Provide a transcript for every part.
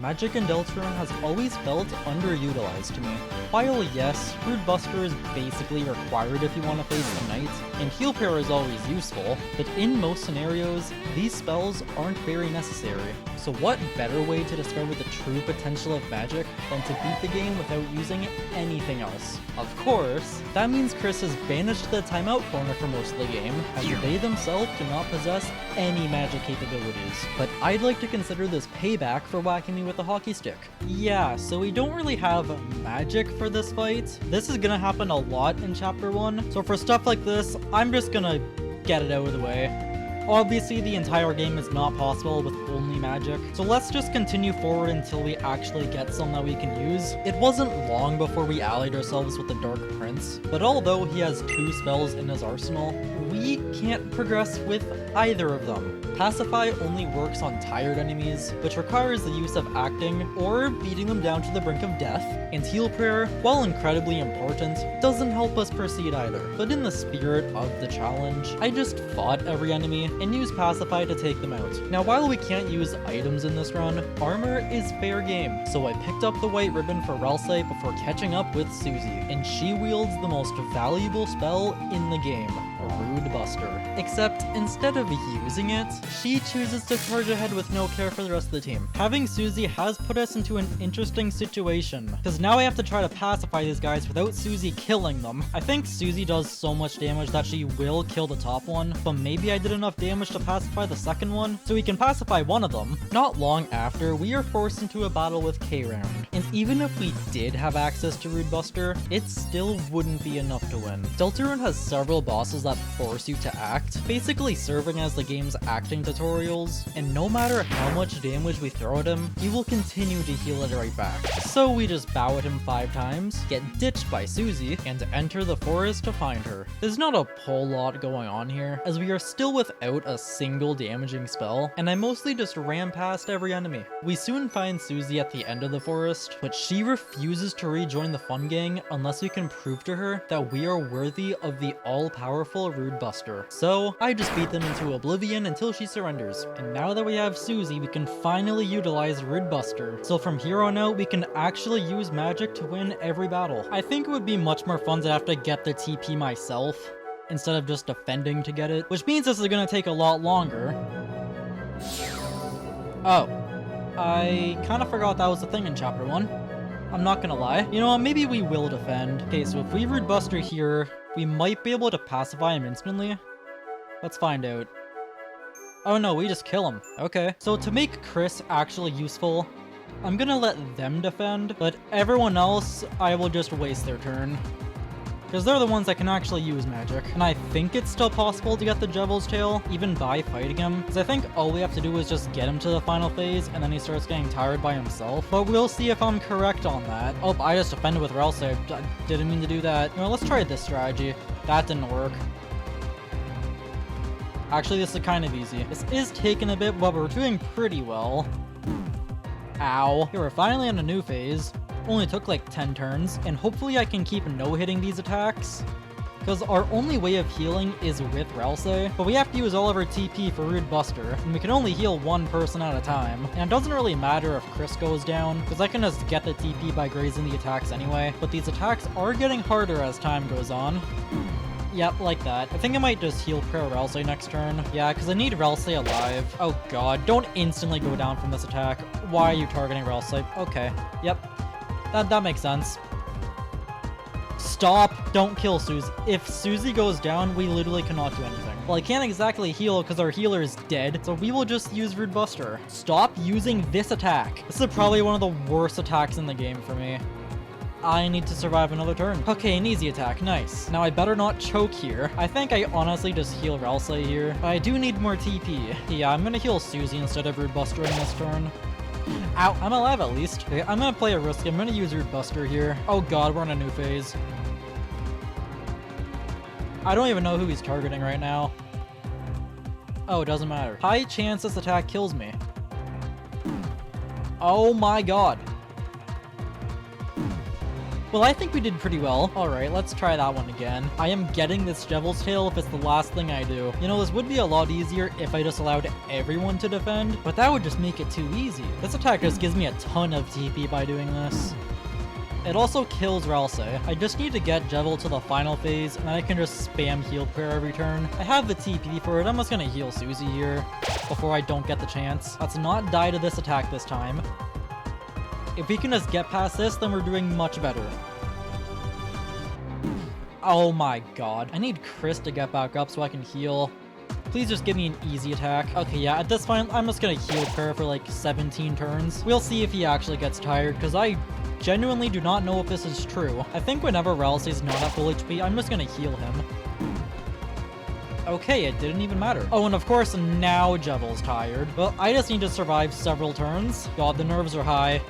Magic in Deltarune has always felt underutilized to me. While yes, Rude Buster is basically required if you want to face the knight, and Heal Prayer is always useful, but in most scenarios, these spells aren't very necessary. So what better way to discover the true potential of Magic than to beat the game without using anything else? Of course, that means Chris is banished to the timeout corner for most of the game, as they themselves do not possess any Magic capabilities. But I'd like to consider this payback for whacking me with a hockey stick. Yeah, so we don't really have Magic for this fight. This is gonna happen a lot in Chapter 1, so for stuff like this, I'm just gonna get it out of the way. Obviously, the entire game is not possible with only Magic, so let's just continue forward until we actually get some that we can use. It wasn't long before we allied ourselves with the Dark Prince, but although he has 2 spells in his arsenal, we can't progress with either of them. Pacify only works on tired enemies, which requires the use of acting or beating them down to the brink of death, and Heal Prayer, while incredibly important, doesn't help us proceed either. But in the spirit of the challenge, I just fought every enemy and used Pacify to take them out. Now while we can't use items in this run, armor is fair game, so I picked up the white ribbon for Ralsei before catching up with Susie, and she wields the most valuable spell in the game, Rude Buster. Except instead of using it, she chooses to charge ahead with no care for the rest of the team. Having Susie has put us into an interesting situation, because now I have to try to pacify these guys without Susie killing them. I think Susie does so much damage that she will kill the top one, but maybe I did enough damage to pacify the second one, so we can pacify one of them. Not long after, we are forced into a battle with K-Round, and even if we did have access to Rude Buster, it still wouldn't be enough to win. Deltarune has several bosses that force you to act, basically serving as the game's acting tutorials, and no matter how much damage we throw at him, he will continue to heal it right back. So we just bow at him 5 times, get ditched by Susie, and enter the forest to find her. There's not a whole lot going on here, as we are still without a single damaging spell, and I mostly just ran past every enemy. We soon find Susie at the end of the forest, but she refuses to rejoin the fun gang unless we can prove to her that we are worthy of the all-powerful Rude Buster. So I just beat them into oblivion until she surrenders, and now that we have Susie, we can finally utilize Rude Buster. So from here on out, we can actually use Magic to win every battle. I think it would be much more fun to have to get the TP myself, instead of just defending to get it, which means this is gonna take a lot longer. Oh, I kind of forgot that was the thing in Chapter 1. I'm not gonna lie. You know what, maybe we will defend. Okay, so if we Rude Buster here, we might be able to pacify him instantly. Let's find out. Oh no, we just kill him. Okay. So to make Chris actually useful, I'm gonna let them defend, but everyone else, I will just waste their turn, because they're the ones that can actually use Magic. And I think it's still possible to get the Devil's Tail, even by fighting him, because I think all we have to do is just get him to the final phase, and then he starts getting tired by himself. But we'll see if I'm correct on that. Oh, I just defended with Ralsei. I didn't mean to do that. You know, let's try this strategy. That didn't work. Actually, this is kind of easy. This is taking a bit, but we're doing pretty well. Ow. Okay, we're finally on a new phase. Only took like 10 turns, and hopefully I can keep no-hitting these attacks, because our only way of healing is with Ralsei, but we have to use all of our TP for Rude Buster, and we can only heal one person at a time. And it doesn't really matter if Chris goes down, because I can just get the TP by grazing the attacks anyway, but these attacks are getting harder as time goes on. Yep, like that. I think I might just Heal Prayer Ralsei next turn. Yeah, because I need Ralsei alive. Oh god, don't instantly go down from this attack. Why are you targeting Ralsei? Okay, yep. That makes sense. Stop! Don't kill Susie. If Susie goes down, we literally cannot do anything. Well, I can't exactly heal because our healer is dead, so we will just use Rude Buster. Stop using this attack. This is probably one of the worst attacks in the game for me. I need to survive another turn. Okay, an easy attack. Nice. Now I better not choke here. I think I honestly just heal Ralsei here, but I do need more TP. Yeah, I'm gonna heal Susie instead of Rude Bustering this turn. Ow, I'm alive at least. Okay, I'm gonna play a risk. I'm gonna use Rude Buster here. Oh god, we're in a new phase. I don't even know who he's targeting right now. Oh, it doesn't matter. High chance this attack kills me. Oh my god. Well, I think we did pretty well. Alright, let's try that one again. I am getting this Devil's Tail if it's the last thing I do. You know, this would be a lot easier if I just allowed everyone to defend, but that would just make it too easy. This attack just gives me a ton of TP by doing this. It also kills Ralsei. I just need to get Jevil to the final phase, and then I can just spam heal prayer every turn. I have the TP for it. I'm just gonna heal Susie here before I don't get the chance. Let's not die to this attack this time. If we can just get past this, then we're doing much better. Oh my god. I need Chris to get back up so I can heal. Please just give me an easy attack. Okay, yeah, at this point, I'm just gonna heal prayer for like 17 turns. We'll see if he actually gets tired, because I genuinely do not know if this is true. I think whenever Ralsei's not at full HP, I'm just gonna heal him. Okay, it didn't even matter. Oh, and of course, now Jevil's tired. Well, I just need to survive several turns. God, the nerves are high.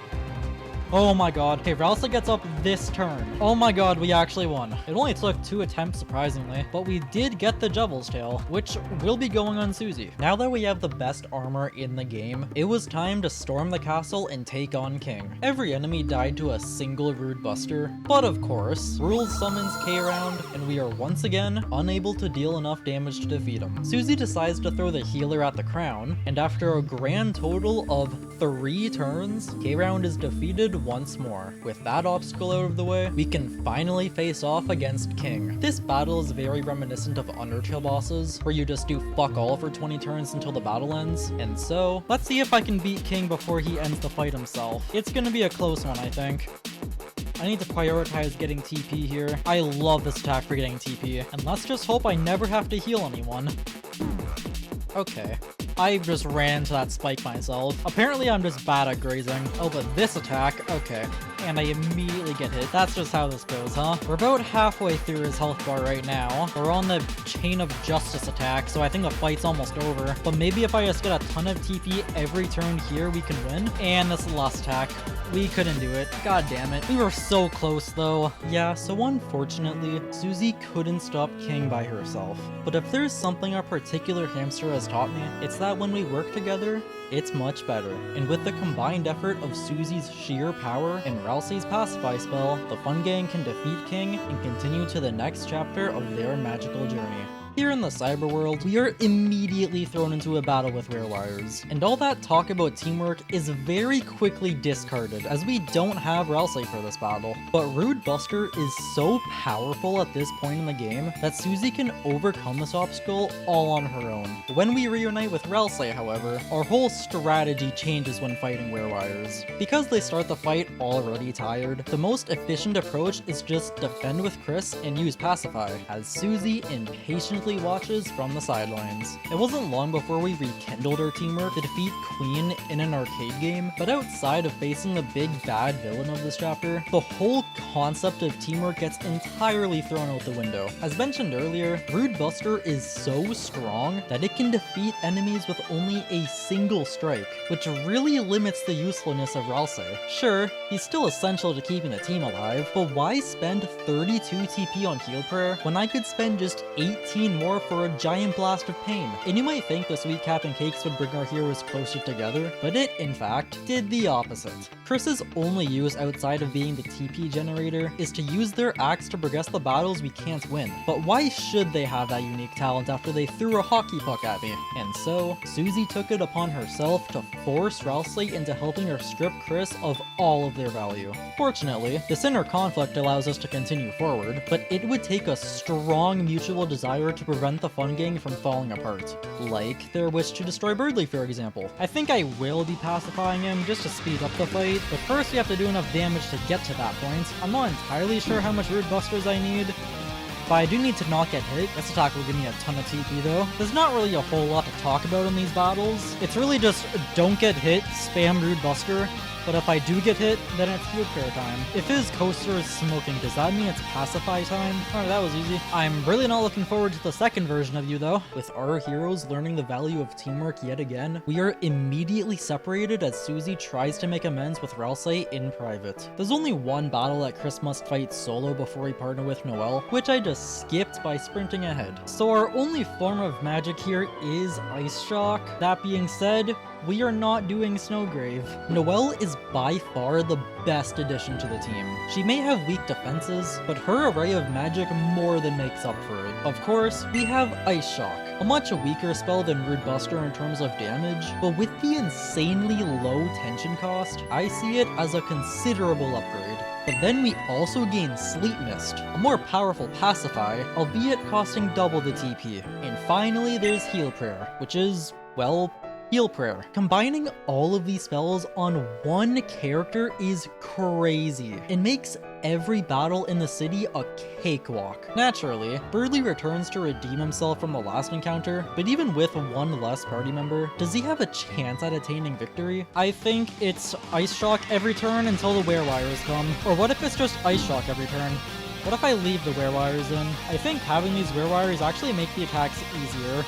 Oh my god. Okay, Ralsei gets up this turn. Oh my god, we actually won. It only took 2 attempts, surprisingly, but we did get the Devil's Tail, which will be going on Susie. Now that we have the best armor in the game, it was time to storm the castle and take on King. Every enemy died to a single Rude Buster, but of course, Rule summons K-Round, and we are once again unable to deal enough damage to defeat him. Susie decides to throw the healer at the crown, and after a grand total of 3 turns, K-Round is defeated once more. With that obstacle out of the way, we can finally face off against King. This battle is very reminiscent of Undertale bosses, where you just do fuck all for 20 turns until the battle ends. And so, let's see if I can beat King before he ends the fight himself. It's gonna be a close one, I think. I need to prioritize getting TP here. I love this attack for getting TP, and let's just hope I never have to heal anyone. Okay. I just ran into that spike myself. Apparently I'm just bad at grazing. Oh, but this attack, okay. And I immediately get hit. That's just how this goes, huh? We're about halfway through his health bar right now. We're on the Chain of Justice attack, so I think the fight's almost over. But maybe if I just get a ton of TP every turn here, we can win. And this last attack, we couldn't do it. God damn it. We were so close, though. Yeah, so unfortunately, Susie couldn't stop King by herself. But if there's something our particular hamster has taught me, it's that when we work together, it's much better. And with the combined effort of Susie's sheer power and Ralsei's Pacify spell, the Fun Gang can defeat King and continue to the next chapter of their magical journey. Here in the cyber world, we are immediately thrown into a battle with Rarewires, and all that talk about teamwork is very quickly discarded as we don't have Ralsei for this battle. But Rude Buster is so powerful at this point in the game that Susie can overcome this obstacle all on her own. When we reunite with Ralsei, however, our whole strategy changes when fighting Rarewires. Because they start the fight already tired, the most efficient approach is just defend with Chris and use Pacify, as Susie impatiently watches from the sidelines. It wasn't long before we rekindled our teamwork to defeat Queen in an arcade game, but outside of facing the big bad villain of this chapter, the whole concept of teamwork gets entirely thrown out the window. As mentioned earlier, Rude Buster is so strong that it can defeat enemies with only a single strike, which really limits the usefulness of Ralsei. Sure, he's still essential to keeping the team alive, but why spend 32 TP on heal prayer when I could spend just 18 more for a giant blast of pain? And you might think the sweet cap and cakes would bring our heroes closer together, but it, in fact, did the opposite. Chris's only use outside of being the TP generator is to use their axe to progress the battles we can't win. But why should they have that unique talent after they threw a hockey puck at me? And so, Susie took it upon herself to force Ralsei into helping her strip Chris of all of their value. Fortunately, this inner conflict allows us to continue forward, but it would take a strong mutual desire to prevent the Fun Gang from falling apart. Like their wish to destroy Birdly, for example. I think I will be pacifying him just to speed up the fight, but first we have to do enough damage to get to that point. I'm not entirely sure how much Rude Busters I need, but I do need to not get hit. This attack will give me a ton of TP though. There's not really a whole lot to talk about in these battles. It's really just don't get hit, spam Rude Buster, but if I do get hit, then it's heal prayer time. If his coaster is smoking, does that mean it's pacify time? Oh, that was easy. I'm really not looking forward to the second version of you though. With our heroes learning the value of teamwork yet again, we are immediately separated as Susie tries to make amends with Ralsei in private. There's only one battle that Chris must fight solo before he partner with Noelle, which I just skipped by sprinting ahead. So our only form of magic here is Ice Shock. That being said, we are not doing Snowgrave. Noelle is by far the best addition to the team. She may have weak defenses, but her array of magic more than makes up for it. Of course, we have Ice Shock, a much weaker spell than Rude Buster in terms of damage, but with the insanely low tension cost, I see it as a considerable upgrade. But then we also gain Sleep Mist, a more powerful pacify, albeit costing double the TP. And finally there's Heal Prayer, which is, well, Heal Prayer. Combining all of these spells on one character is crazy. It makes every battle in the city a cakewalk. Naturally, Burley returns to redeem himself from the last encounter, but even with one less party member, does he have a chance at attaining victory? I think it's Ice Shock every turn until the Werewires come. Or what if it's just Ice Shock every turn? What if I leave the Werewires in? I think having these Werewires actually make the attacks easier.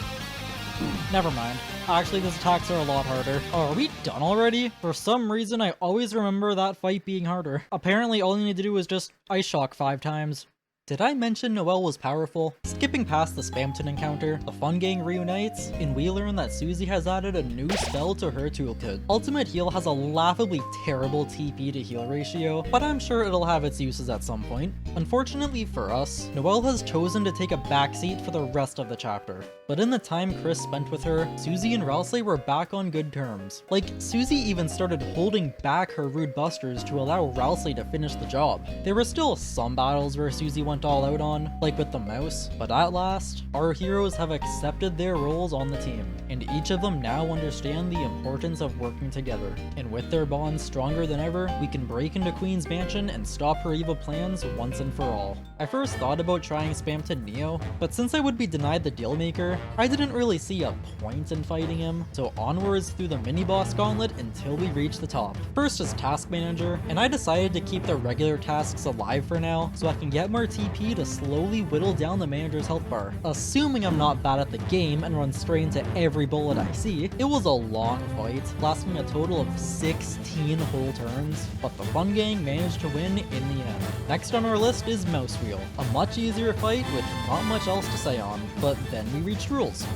Never mind. Actually, these attacks are a lot harder. Oh, are we done already? For some reason, I always remember that fight being harder. Apparently, all you need to do is just Ice Shock 5 times. Did I mention Noelle was powerful? Skipping past the Spamton encounter, the Fun Gang reunites, and we learn that Susie has added a new spell to her toolkit. Ultimate Heal has a laughably terrible TP to heal ratio, but I'm sure it'll have its uses at some point. Unfortunately for us, Noelle has chosen to take a backseat for the rest of the chapter. But in the time Chris spent with her, Susie and Ralsei were back on good terms. Like, Susie even started holding back her Rude Busters to allow Ralsei to finish the job. There were still some battles where Susie went all out on, like with the mouse, but at last, our heroes have accepted their roles on the team, and each of them now understand the importance of working together. And with their bonds stronger than ever, we can break into Queen's Mansion and stop her evil plans once and for all. I first thought about trying Spamton Neo, but since I would be denied the Dealmaker, I didn't really see a point in fighting him, so onwards through the mini-boss gauntlet until we reach the top. First is Task Manager, and I decided to keep the regular tasks alive for now, so I can get more TP to slowly whittle down the manager's health bar. Assuming I'm not bad at the game and run straight into every bullet I see, it was a long fight, lasting a total of 16 whole turns, but the Fun Gang managed to win in the end. Next on our list is Mouse Wheel, a much easier fight with not much else to say on, but then we reached rules.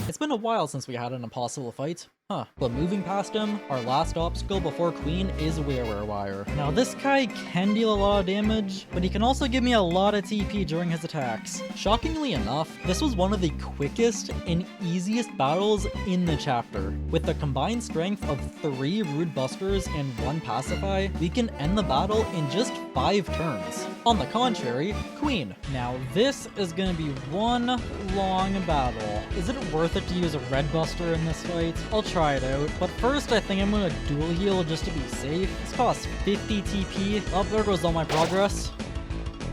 It's been a while since we had an impossible fight. But moving past him, our last obstacle before Queen is Wire. Now this guy can deal a lot of damage, but he can also give me a lot of TP during his attacks. Shockingly enough, this was one of the quickest and easiest battles in the chapter. With the combined strength of 3 Rude Busters and 1 Pacify, we can end the battle in just 5 turns. On the contrary, Queen. Now this is gonna be one long battle. Is it worth it to use a Red Buster in this fight? I'll try it out, but first I think I'm gonna dual heal just to be safe. This costs 50 TP. Oh, there goes all my progress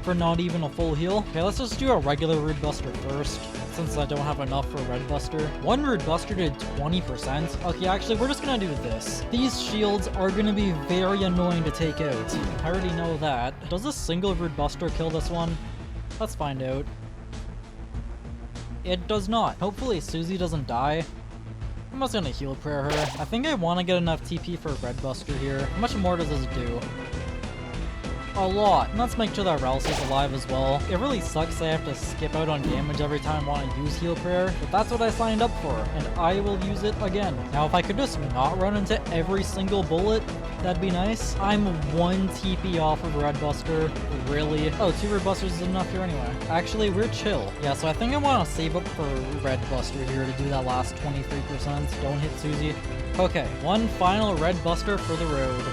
for not even a full heal. Okay, let's just do a regular Rude Buster first, since I don't have enough for Red Buster. One Rude Buster did 20%. Okay, actually, we're just gonna do this. These shields are gonna be very annoying to take out. I already know that. Does a single Rude Buster kill this one? Let's find out. It does not. Hopefully Susie doesn't die. I'm just gonna Heal Prayer her. I think I want to get enough TP for Red Buster here. How much more does this do? A lot. And let's make sure that Ralsei's alive as well. It really sucks I have to skip out on damage every time I want to use Heal Prayer, but that's what I signed up for, and I will use it again. Now if I could just not run into every single bullet, that'd be nice. I'm 1 TP off of Red Buster. Really? Oh, 2 Red Busters is enough here anyway. Actually, we're chill. Yeah, so I think I want to save up for Red Buster here to do that last 23%. Don't hit Susie. Okay, one final Red Buster for the road.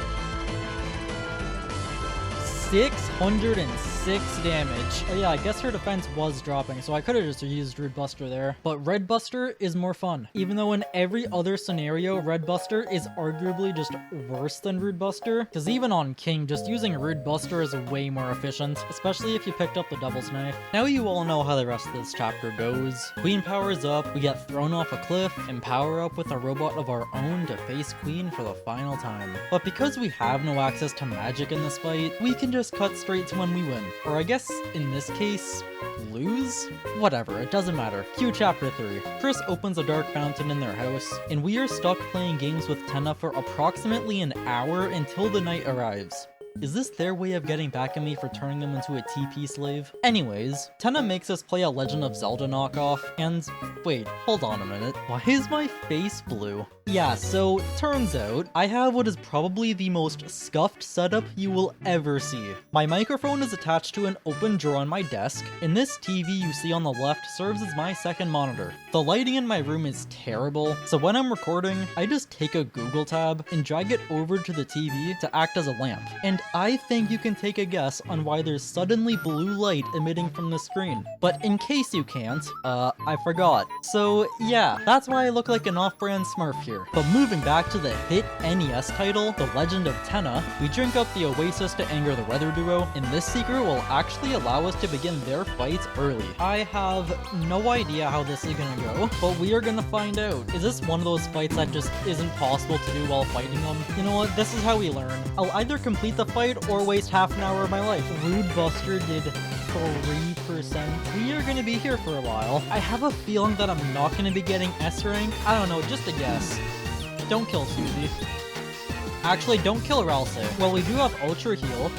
606 damage. Oh yeah, I guess her defense was dropping, so I could have just used Rude Buster there. But Red Buster is more fun. Even though in every other scenario, Red Buster is arguably just worse than Rude Buster. Because even on King, just using Rude Buster is way more efficient, especially if you picked up the Devil's Knife. Now you all know how the rest of this chapter goes. Queen powers up, we get thrown off a cliff, and power up with a robot of our own to face Queen for the final time. But because we have no access to magic in this fight, we can just cut straight to when we win. Or I guess, in this case, lose? Whatever, it doesn't matter. Cue chapter 3. Chris opens a dark fountain in their house, and we are stuck playing games with Tenna for approximately an hour until the night arrives. Is this their way of getting back at me for turning them into a TP slave? Anyways, Tenna makes us play a Legend of Zelda knockoff, and wait, hold on a minute. Why is my face blue? Yeah, so turns out, I have what is probably the most scuffed setup you will ever see. My microphone is attached to an open drawer on my desk, and this TV you see on the left serves as my second monitor. The lighting in my room is terrible, so when I'm recording, I just take a Google tab and drag it over to the TV to act as a lamp. And I think you can take a guess on why there's suddenly blue light emitting from the screen. But in case you can't, I forgot. So yeah, that's why I look like an off-brand Smurf here. But moving back to the hit NES title, The Legend of Tenna, we drink up the Oasis to anger the weather duo, and this secret will actually allow us to begin their fight early. I have no idea how this is gonna go, but we are gonna find out. Is this one of those fights that just isn't possible to do while fighting them? You know what, this is how we learn. I'll either complete the fight or waste half an hour of my life. Rude Buster did 3%. We are gonna be here for a while. I have a feeling that I'm not gonna be getting S rank. I don't know, just a guess. Don't kill Susie. Actually, don't kill Ralsei. Well, we do have Ultra Heal.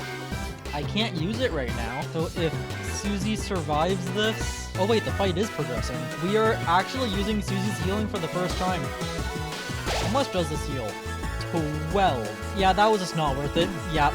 I can't use it right now, so if Susie survives this... Oh wait, the fight is progressing. We are actually using Susie's healing for the first time. How much does this heal? 12. Yeah, that was just not worth it. Yeah.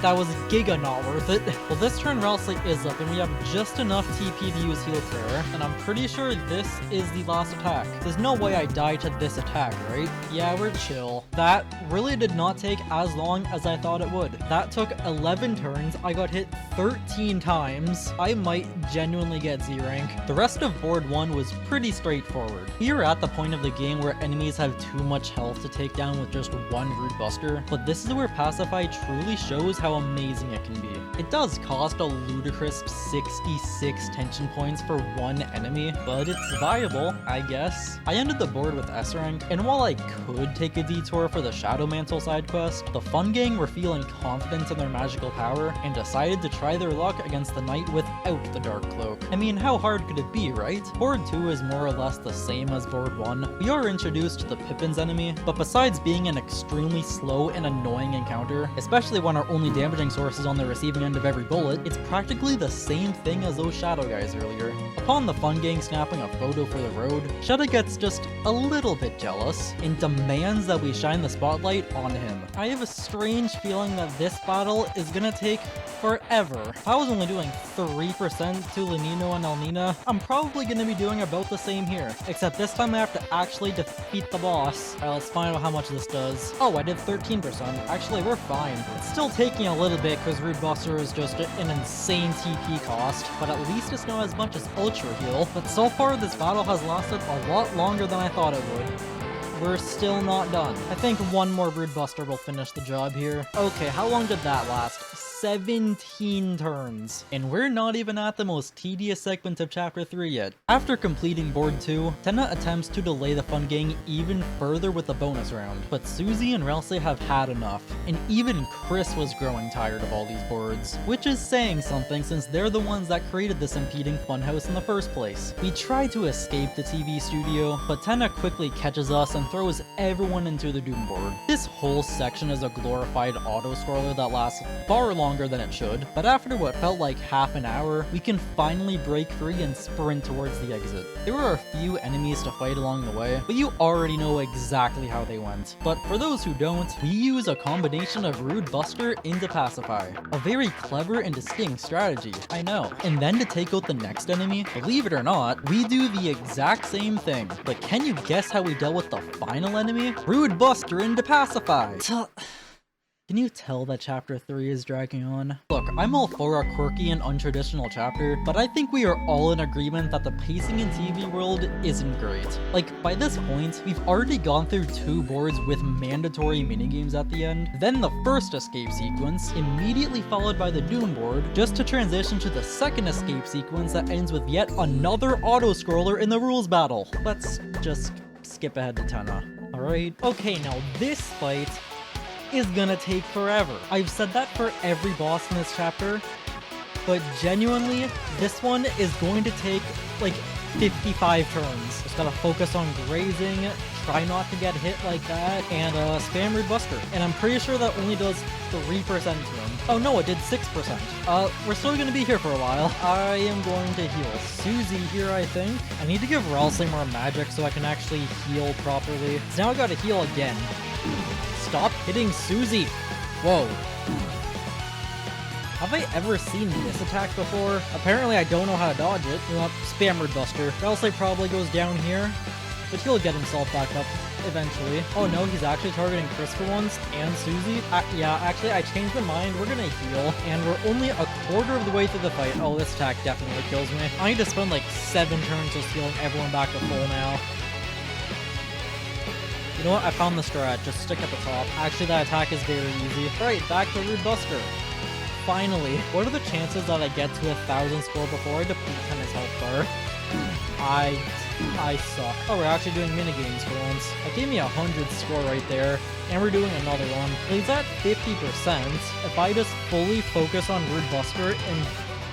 That was giga not worth it. Well, this turn Ralsei is up, and we have just enough TP to use Heal Prayer, and I'm pretty sure this is the last attack. There's no way I die to this attack, right? Yeah, we're chill. That really did not take as long as I thought it would. That took 11 turns. I got hit 13 times. I might genuinely get Z rank. The rest of board 1 was pretty straightforward. We are at the point of the game where enemies have too much health to take down with just one Rude Buster, but this is where Pacify truly shows how amazing it can be. It does cost a ludicrous 66 tension points for one enemy, but it's viable, I guess. I ended the board with S rank, and while I could take a detour for the Shadow Mantle side quest, the Fun Gang were feeling confident in their magical power and decided to try their luck against the knight without the Dark Cloak. I mean, how hard could it be, right? Board 2 is more or less the same as board 1. We are introduced to the Pippin's enemy, but besides being an extremely slow and annoying encounter, especially when our only damaging source is on the receiving end of every bullet, it's practically the same thing as those Shadow guys earlier. Upon the Fun Gang snapping a photo for the road, Shadow gets just a little bit jealous and demands that we shine the spotlight on him. I have a strange feeling that this battle is gonna take forever. If I was only doing 3% to Lenino and Elnina, I'm probably gonna be doing about the same here, except this time I have to actually defeat the boss. Alright, let's find out how much this does. Oh, I did 13%. Actually, we're fine. It's still taking a little bit because Rude Buster is just an insane TP cost, but at least it's not as much as Ultra Heal. But so far, this battle has lasted a lot longer than I thought it would. We're still not done. I think one more Rude Buster will finish the job here. Okay, how long did that last? 17 turns. And we're not even at the most tedious segment of Chapter 3 yet. After completing Board 2, Tenna attempts to delay the Fun Gang even further with the bonus round, but Susie and Ralsei have had enough, and even Chris was growing tired of all these boards, which is saying something since they're the ones that created this impeding funhouse in the first place. We try to escape the TV studio, but Tenna quickly catches us and throws everyone into the Doom board. This whole section is a glorified auto-scroller that lasts far longer than it should, but after what felt like half an hour, we can finally break free and sprint towards the exit. There were a few enemies to fight along the way, but you already know exactly how they went. But for those who don't, we use a combination of Rude Buster into Pacify. A very clever and distinct strategy, I know. And then to take out the next enemy, believe it or not, we do the exact same thing. But can you guess how we dealt with the final enemy? Rude Buster into Pacify! Can you tell that Chapter 3 is dragging on? Look, I'm all for a quirky and untraditional chapter, but I think we are all in agreement that the pacing in TV World isn't great. Like, by this point, we've already gone through 2 boards with mandatory minigames at the end, then the first escape sequence, immediately followed by the Doom board, just to transition to the second escape sequence that ends with yet another auto-scroller in the rules battle. Let's just skip ahead to Tenna, alright? Okay, now this fight is gonna take forever. I've said that for every boss in this chapter, but genuinely, this one is going to take, like, 55 turns. Just gotta focus on grazing, try not to get hit like that, and spam Rude Buster. And I'm pretty sure that only does 3% to him. Oh no, it did 6%. We're still gonna be here for a while. I am going to heal Susie here, I think. I need to give Ralsei more magic so I can actually heal properly. So now I gotta heal again. Stop hitting Susie! Whoa. Have I ever seen this attack before? Apparently I don't know how to dodge it. You know what? Spam Rude Buster. Ralsei probably goes down here, but he'll get himself back up eventually. Oh no, he's actually targeting Chris for once, and Susie. Yeah, actually I changed my mind. We're gonna heal, and we're only a quarter of the way through the fight. Oh, this attack definitely kills me. I need to spend like 7 turns just healing everyone back to full now. You know what? I found the strat. Just stick at the top. Actually, that attack is very easy. Alright, back to Rude Buster. Finally. What are the chances that I get to 1,000 score before I deplete his health bar? I suck. Oh, we're actually doing minigames for once. That gave me 100 score right there. And we're doing another one. He's at 50%. If I just fully focus on Rude Buster and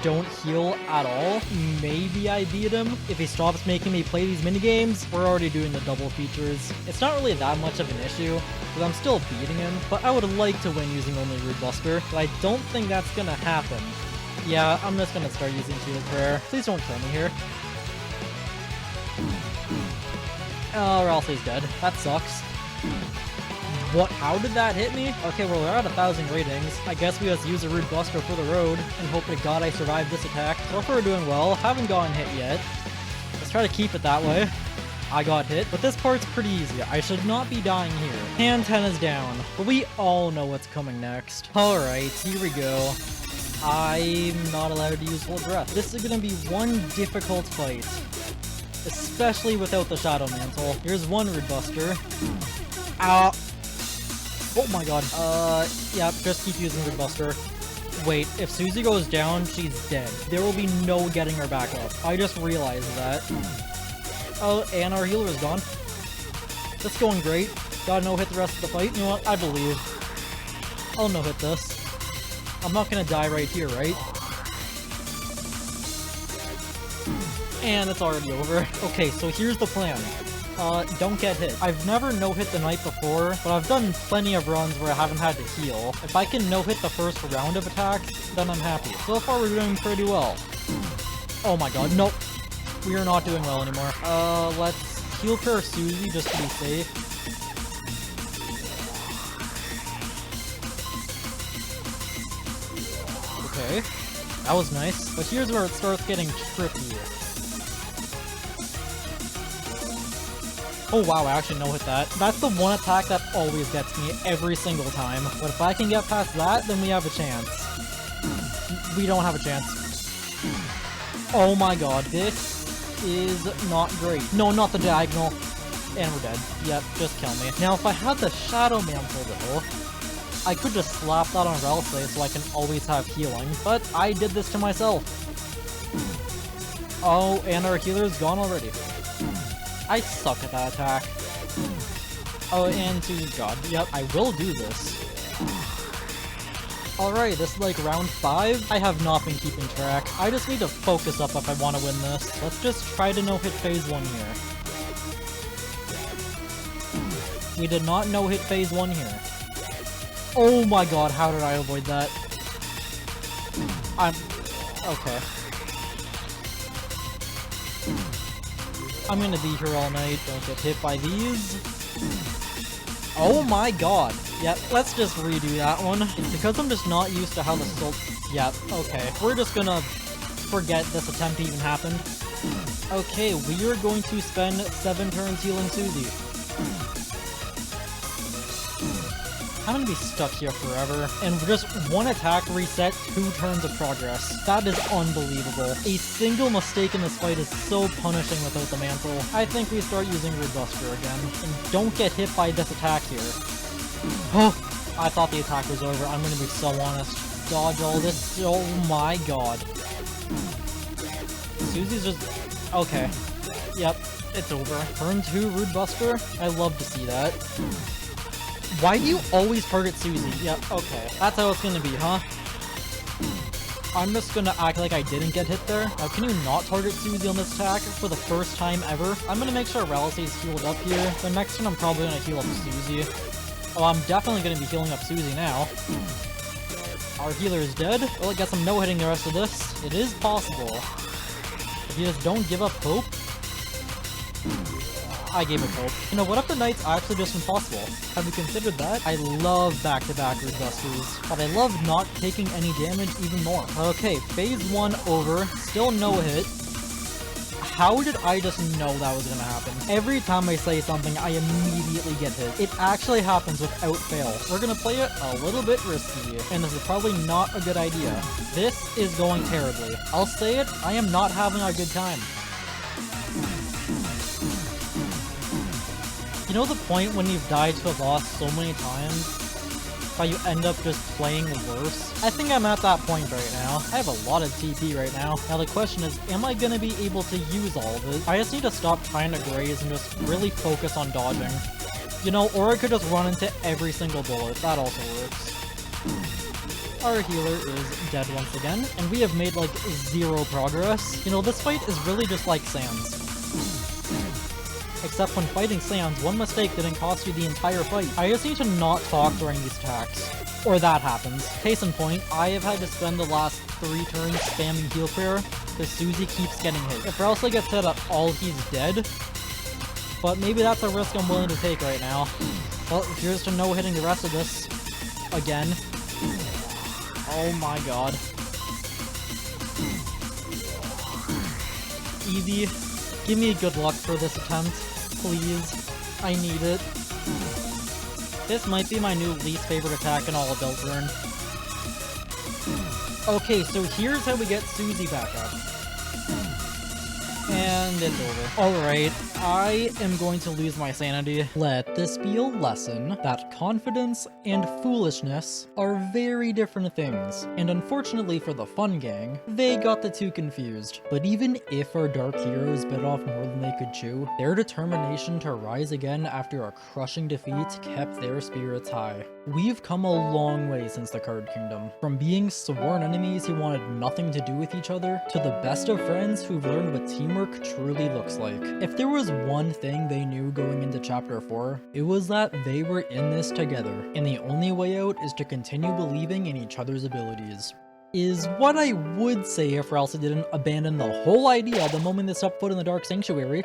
don't heal at all, maybe I beat him. If he stops making me play these minigames, we're already doing the double features. It's not really that much of an issue, because I'm still beating him, but I would like to win using only Rude Buster, but I don't think that's gonna happen. Yeah, I'm just gonna start using Shield Prayer. Please don't kill me here. Oh, Ralsei's dead. That sucks. What? How did that hit me? Okay, well, we're at 1,000 ratings. I guess we just use a Rude Buster for the road and hope to God I survived this attack. So far we're doing well. Haven't gotten hit yet. Let's try to keep it that way. I got hit, but this part's pretty easy. I should not be dying here. Antenna's down, but we all know what's coming next. Alright, here we go. I'm not allowed to use Hold Breath. This is gonna be one difficult fight, especially without the Shadow Mantle. Here's one Rude Buster. Ow. Oh my god. Yeah, just keep using Rude Buster. Wait, if Susie goes down, she's dead. There will be no getting her back up. I just realized that. Oh, and our healer is gone. That's going great. Gotta no-hit the rest of the fight. You know what? I believe. I'll no-hit this. I'm not gonna die right here, right? And it's already over. Okay, so here's the plan. Don't get hit. I've never no-hit the knight before, but I've done plenty of runs where I haven't had to heal. If I can no-hit the first round of attacks, then I'm happy. So far, we're doing pretty well. Oh my god, nope. We are not doing well anymore. Let's heal for Susie just to be safe. Okay. That was nice. But here's where it starts getting tricky. Oh wow, I actually no-hit that. That's the one attack that always gets me every single time. But if I can get past that, then we have a chance. We don't have a chance. Oh my god, this is not great. No, not the diagonal. And we're dead. Yep, just kill me. Now, if I had the Shadow Mantle though, I could just slap that on Ralsei so I can always have healing. But I did this to myself. Oh, and our healer's gone already. I suck at that attack. Oh, and Susie's god. Yep, I will do this. Alright, this is like round 5. I have not been keeping track. I just need to focus up if I want to win this. Let's just try to no-hit phase 1 here. We did not no-hit phase 1 here. Oh my god, how did I avoid that? Okay. I'm gonna be here all night. Don't get hit by these. Oh my god. Yep, let's just redo that one. It's because I'm just not used to how the salt... Yep, okay. We're just gonna forget this attempt even happened. Okay, we are going to spend 7 turns healing Susie. I'm gonna be stuck here forever, and just one attack reset 2 turns of progress. That is unbelievable. A single mistake in this fight is so punishing without the mantle. I think we start using Rude Buster again, and don't get hit by this attack here. Oh, I thought the attack was over. I'm gonna be so honest. Dodge all this. Oh my god. Susie's just... Okay. Yep, it's over. Turn 2 Rude Buster. I love to see that. Why do you always target Susie? Yep, okay. That's how it's gonna be, huh? I'm just gonna act like I didn't get hit there. Now, can you not target Susie on this attack for the first time ever? I'm gonna make sure Ralsei's healed up here. The next turn, I'm probably gonna heal up Susie. Oh, I'm definitely gonna be healing up Susie now. Our healer is dead. Well, I guess I'm no-hitting the rest of this. It is possible. If you just don't give up hope. I gave up hope. You know, what if the Knight's actually just impossible? Have you considered that? I love back-to-back Root Busters, but I love not taking any damage even more. Okay, phase 1 over. Still no hit. How did I just know that was gonna happen? Every time I say something, I immediately get hit. It actually happens without fail. We're gonna play it a little bit risky, and this is probably not a good idea. This is going terribly. I'll say it, I am not having a good time. You know the point when you've died to a boss so many times, but you end up just playing worse? I think I'm at that point right now. I have a lot of TP right now. Now the question is, am I gonna be able to use all of it? I just need to stop trying to graze and just really focus on dodging. You know, or I could just run into every single bullet. That also works. Our healer is dead once again, and we have made like 0 progress. You know, this fight is really just like Sans. Except when fighting Sans, one mistake didn't cost you the entire fight. I just need to not talk during these attacks. Or that happens. Case in point, I have had to spend the last 3 turns spamming heal prayer because Susie keeps getting hit. If Ralsei gets hit at all, he's dead. But maybe that's a risk I'm willing to take right now. Well, here's to no hitting the rest of this. Again. Oh my god. Easy. Give me good luck for this attempt. Please. I need it. This might be my new least favorite attack in all of Deltarune. Okay, so here's how we get Susie back up. And it's over. Alright, I am going to lose my sanity. Let this be a lesson that confidence and foolishness are very different things. And unfortunately for the fun gang, they got the two confused. But even if our dark heroes bit off more than they could chew, their determination to rise again after a crushing defeat kept their spirits high. We've come a long way since the Card Kingdom. From being sworn enemies who wanted nothing to do with each other, to the best of friends who've learned what teamwork truly looks like. If there was one thing they knew going into Chapter 4, it was that they were in this together, and the only way out is to continue believing in each other's abilities. Is what I would say if Ralsei didn't abandon the whole idea the moment they stepped foot in the Dark Sanctuary.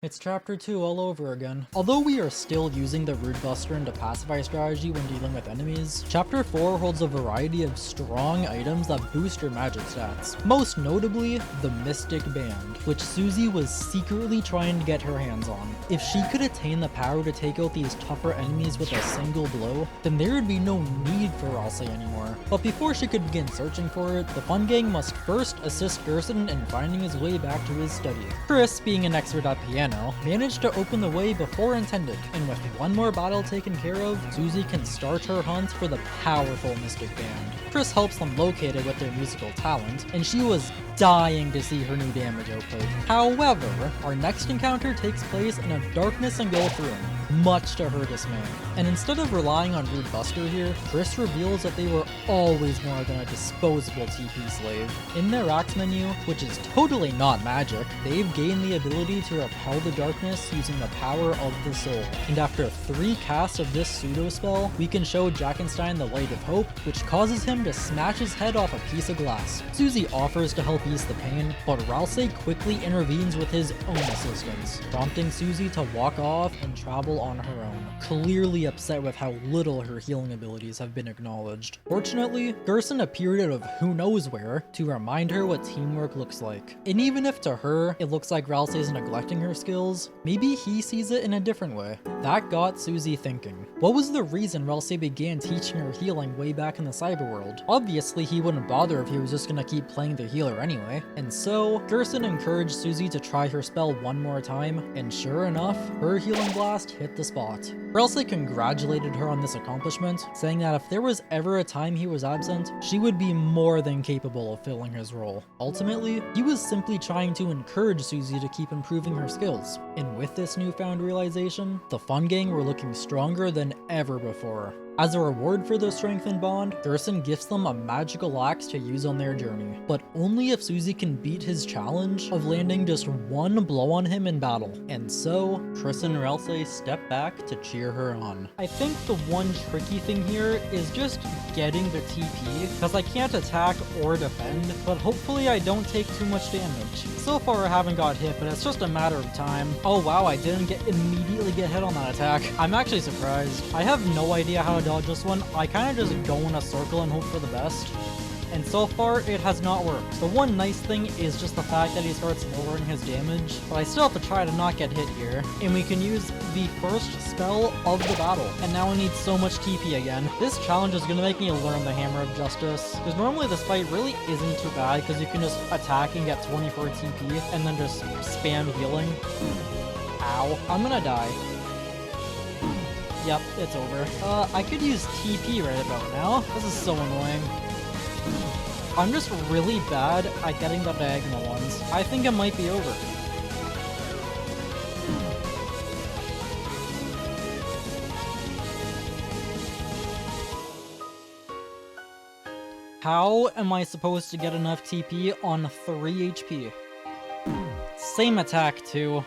It's Chapter 2 all over again. Although we are still using the Root Buster and Pacify strategy when dealing with enemies, Chapter 4 holds a variety of strong items that boost your magic stats. Most notably, the Mystic Band, which Susie was secretly trying to get her hands on. If she could attain the power to take out these tougher enemies with a single blow, then there would be no need for Ralsei anymore. But before she could begin searching for it, the fun gang must first assist Gerson in finding his way back to his study. Chris, being an expert at piano, managed to open the way before intended, and with one more battle taken care of, Susie can start her hunt for the powerful Mystic Band. Chris helps them locate it with their musical talent, and she was dying to see her new damage output. However, our next encounter takes place in a darkness-engulfed room, much to her dismay. And instead of relying on Root Buster here, Chris reveals that they were always more than a disposable TP slave. In their axe menu, which is totally not magic, they've gained the ability to repel the darkness using the power of the soul. And after 3 casts of this pseudo spell, we can show Jackenstein the Light of Hope, which causes him to smash his head off a piece of glass. Susie offers to help ease the pain, but Ralsei quickly intervenes with his own assistance, prompting Susie to walk off and travel on her own, clearly upset with how little her healing abilities have been acknowledged. Fortunately, Gerson appeared out of who knows where to remind her what teamwork looks like. And even if to her, it looks like Ralsei's neglecting her skills, maybe he sees it in a different way. That got Susie thinking. What was the reason Ralsei began teaching her healing way back in the cyber world? Obviously, he wouldn't bother if he was just gonna keep playing the healer anyway. And so, Gerson encouraged Susie to try her spell one more time, and sure enough, her healing blast hit the spot. Ralsei congratulated her on this accomplishment, saying that if there was ever a time he was absent, she would be more than capable of filling his role. Ultimately, he was simply trying to encourage Susie to keep improving her skills. And with this newfound realization, the fun gang were looking stronger than ever before. As a reward for their strengthened bond, Thurston gifts them a magical axe to use on their journey, but only if Susie can beat his challenge of landing just one blow on him in battle. And so, Triss and Ralsei step back to cheer her on. I think the one tricky thing here is just getting the TP, because I can't attack or defend, but hopefully I don't take too much damage. So far I haven't got hit, but it's just a matter of time. Oh wow, I didn't immediately get hit on that attack. I'm actually surprised. I have no idea how to dodge this one. I kind of just go in a circle and hope for the best. And so far, it has not worked. The one nice thing is just the fact that he starts lowering his damage, but I still have to try to not get hit here. And we can use the first spell of the battle. And now we need so much TP again. This challenge is going to make me learn the Hammer of Justice, because normally this fight really isn't too bad, because you can just attack and get 24 TP, and then just spam healing. Ow. I'm gonna die. Yep, it's over. I could use TP right about now. This is so annoying. I'm just really bad at getting the diagonal ones. I think it might be over. How am I supposed to get enough TP on 3 HP? Same attack too.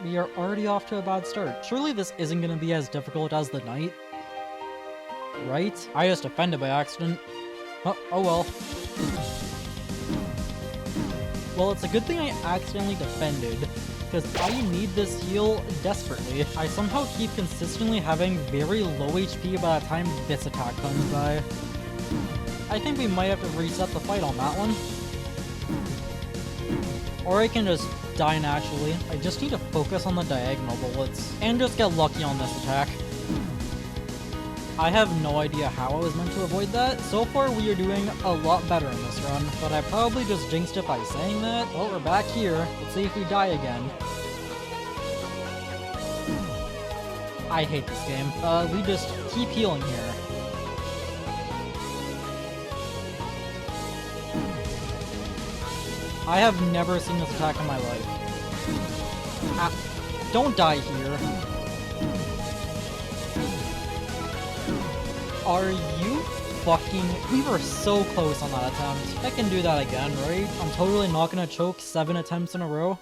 We are already off to a bad start. Surely this isn't going to be as difficult as the knight. Right? I just offended by accident. Oh well. Well, it's a good thing I accidentally defended, because I need this heal desperately. I somehow keep consistently having very low HP by the time this attack comes by. I think we might have to reset the fight on that one. Or I can just die naturally. I just need to focus on the diagonal bullets, and just get lucky on this attack. I have no idea how I was meant to avoid that. So far, we are doing a lot better in this run, but I probably just jinxed it by saying that. Well, we're back here. Let's see if we die again. I hate this game. We just keep healing here. I have never seen this attack in my life. Ah, don't die here. Are you fucking... We were so close on that attempt. I can do that again, right? I'm totally not gonna choke 7 attempts in a row.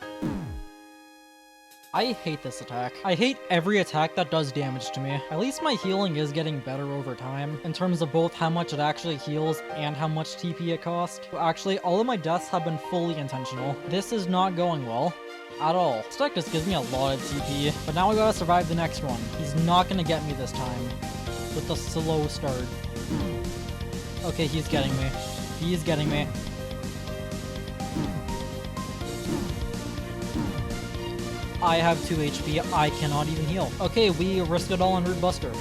I hate this attack. I hate every attack that does damage to me. At least my healing is getting better over time, in terms of both how much it actually heals and how much TP it costs. Actually, all of my deaths have been fully intentional. This is not going well. At all. This deck just gives me a lot of TP, but now I gotta survive the next one. He's not gonna get me this time. With a slow start. Okay, he's getting me. He's getting me. I have 2 HP. I cannot even heal. Okay, we risk it all on Root Buster.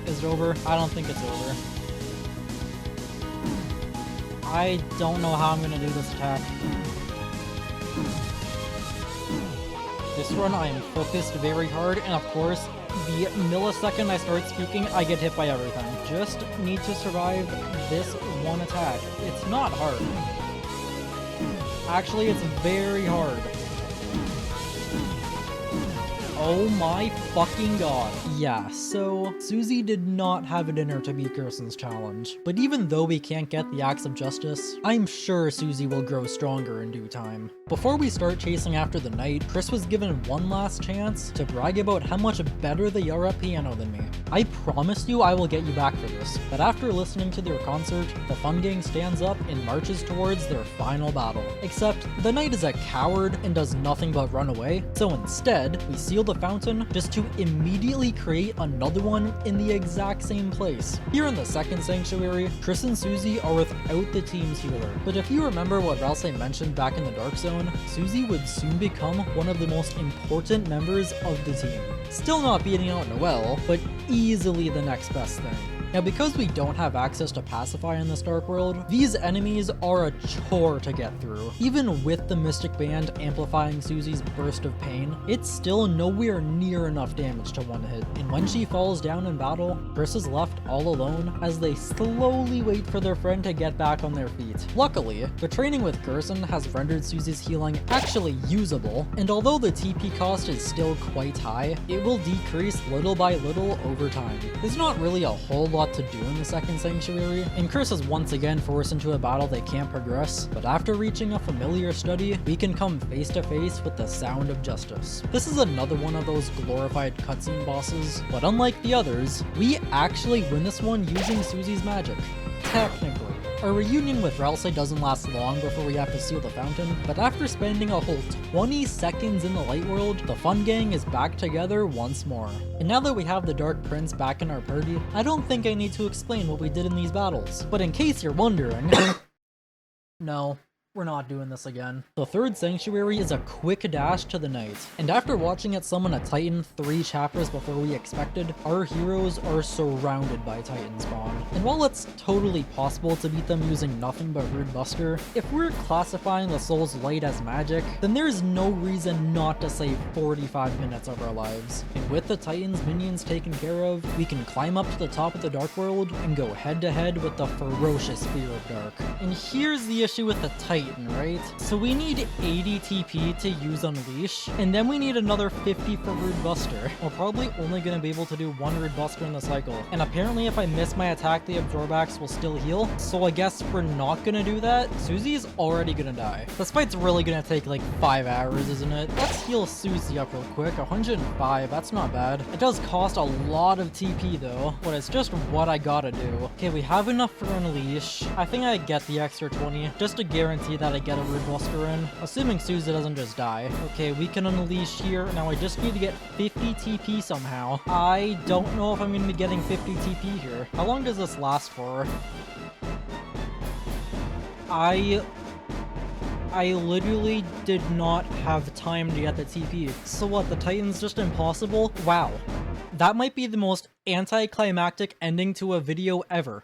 Is it over? I don't think it's over. I don't know how I'm gonna do this attack. This run, I am focused very hard, and of course, the millisecond I start speaking, I get hit by everything. Just need to survive this one attack. It's not hard. Actually, it's very hard. Oh my fucking god. Yeah, so Susie did not have it in her to beat Gerson's challenge. But even though we can't get the Axe of Justice, I'm sure Susie will grow stronger in due time. Before we start chasing after the knight, Chris was given one last chance to brag about how much better they are at piano than me. I promise you I will get you back for this, but after listening to their concert, the Fun Gang stands up and marches towards their final battle. Except, the knight is a coward and does nothing but run away, so instead, we seal the fountain just to immediately create another one in the exact same place. Here in the second sanctuary, Chris and Susie are without the team's healer, but if you remember what Ralsei mentioned back in the Dark Zone, Susie would soon become one of the most important members of the team. Still not beating out Noelle, but easily the next best thing. Now, because we don't have access to Pacify in this Dark World, these enemies are a chore to get through. Even with the Mystic Band amplifying Susie's burst of pain, it's still nowhere near enough damage to one hit, and when she falls down in battle, Chris is left all alone as they slowly wait for their friend to get back on their feet. Luckily, the training with Gerson has rendered Susie's healing actually usable, and although the TP cost is still quite high, it will decrease little by little over time. There's not really a whole lot to do in the second Sanctuary, and Chris is once again forced into a battle they can't progress, but after reaching a familiar study, we can come face to face with the Sound of Justice. This is another one of those glorified cutscene bosses, but unlike the others, we actually win this one using Susie's magic. Technically. Our reunion with Ralsei doesn't last long before we have to seal the fountain, but after spending a whole 20 seconds in the Light World, the Fun Gang is back together once more. And now that we have the Dark Prince back in our party, I don't think I need to explain what we did in these battles. But in case you're wondering... No. We're not doing this again. The third Sanctuary is a quick dash to the night, and after watching it summon a Titan 3 chapters before we expected, our heroes are surrounded by Titan spawn. And while it's totally possible to beat them using nothing but Rude Buster, if we're classifying the Soul's Light as magic, then there's no reason not to save 45 minutes of our lives. And with the Titan's minions taken care of, we can climb up to the top of the Dark World and go head to head with the ferocious Fear of Dark. And here's the issue with the Titan, right? So we need 80 TP to use Unleash, and then we need another 50 for Rude Buster. We're probably only going to be able to do one Rude Buster in the cycle, and apparently if I miss my attack, the Absorbax will still heal, so I guess we're not going to do that. Susie's already going to die. This fight's really going to take like 5 hours, isn't it? Let's heal Susie up real quick. 105, that's not bad. It does cost a lot of TP though, but it's just what I gotta do. Okay, we have enough for Unleash. I think I get the extra 20, just to guarantee that I get a Rude Buster in, assuming Susie doesn't just die. Okay, we can Unleash here. Now I just need to get 50 TP somehow. I don't know if I'm going to be getting 50 TP here. How long does this last for? I literally did not have time to get the TP. So what, the Titan's just impossible? Wow. That might be the most anticlimactic ending to a video ever.